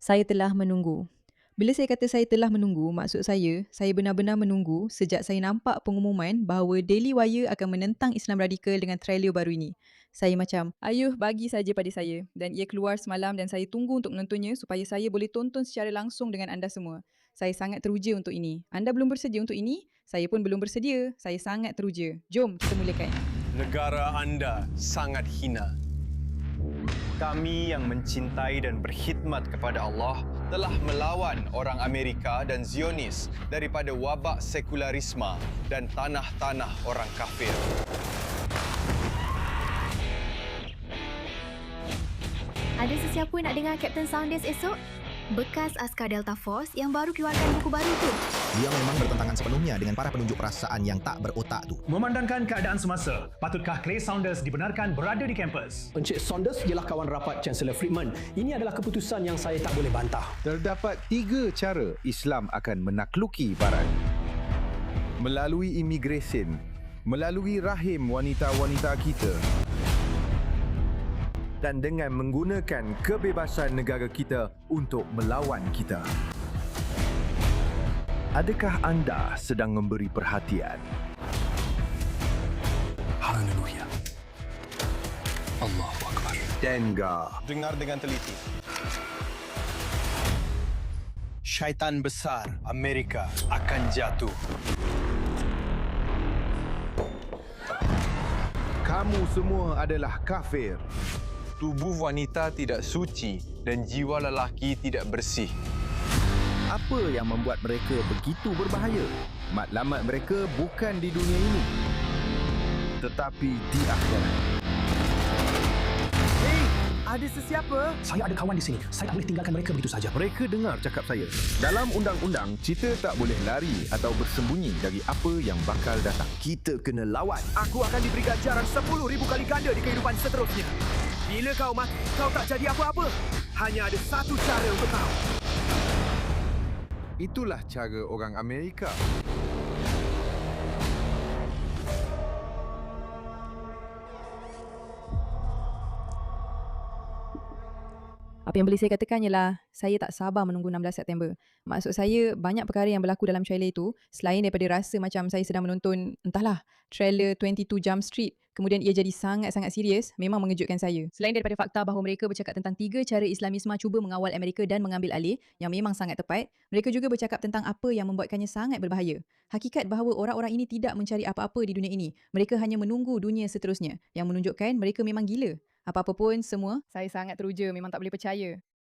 Saya telah menunggu. Bila saya kata saya telah menunggu, maksud saya benar-benar menunggu sejak saya nampak pengumuman bahawa Daily Wire akan menentang Islam radikal dengan trailer baru ini. Saya macam, ayuh bagi saja pada saya. Dan ia keluar semalam dan saya tunggu untuk menontonnya supaya saya boleh tonton secara langsung dengan anda semua. Saya sangat teruja untuk ini. Anda belum bersedia untuk ini? Saya pun belum bersedia. Saya sangat teruja. Jom kita mulakan. Negara anda sangat hina. Kami yang mencintai dan berkhidmat kepada Allah telah melawan orang Amerika dan Zionis daripada wabak sekularisme dan tanah-tanah orang kafir. Ada sesiapa nak dengar Captain Saunders esok? Bekas askar Delta Force yang baru keluarkan buku baru tu. Dia memang bertentangan sepenuhnya dengan para penunjuk perasaan yang tak berotak tu. Memandangkan keadaan semasa, patutkah Clay Saunders dibenarkan berada di kampus? Encik Saunders ialah kawan rapat Chancellor Friedman. Ini adalah keputusan yang saya tak boleh bantah. Terdapat 3 cara Islam akan menakluki Barat. Melalui imigresen, melalui rahim wanita-wanita kita, dan dengan menggunakan kebebasan negara kita untuk melawan kita. Adakah anda sedang memberi perhatian? Haleluya. Allahu Akbar. Dengar. Dengar dengan teliti. Syaitan besar Amerika akan jatuh. Kamu semua adalah kafir. Tubuh wanita tidak suci dan jiwa lelaki tidak bersih. Apa yang membuat mereka begitu berbahaya? Matlamat mereka bukan di dunia ini, tetapi di akhirat. Hei, ada sesiapa? Saya ada kawan di sini. Saya tak boleh tinggalkan mereka begitu saja. Mereka dengar cakap saya. Dalam undang-undang, kita tak boleh lari atau bersembunyi dari apa yang bakal datang. Kita kena lawan. Aku akan diberi ganjaran 10,000 kali ganda di kehidupan seterusnya. Bila kau mati, kau tak jadi apa-apa. Hanya ada satu cara untuk kau. Itulah cara orang Amerika. Apa yang boleh saya katakan ialah saya tak sabar menunggu 16 September. Maksud saya banyak perkara yang berlaku dalam trailer itu selain daripada rasa macam saya sedang menonton entahlah trailer 22 Jump Street kemudian ia jadi sangat-sangat serius memang mengejutkan saya. Selain daripada fakta bahawa mereka bercakap tentang 3 cara Islamisme cuba mengawal Amerika dan mengambil alih yang memang sangat tepat, mereka juga bercakap tentang apa yang membuatkannya sangat berbahaya. Hakikat bahawa orang-orang ini tidak mencari apa-apa di dunia ini. Mereka hanya menunggu dunia seterusnya yang menunjukkan mereka memang gila. Apa-apa pun semua, saya sangat teruja, memang tak boleh percaya.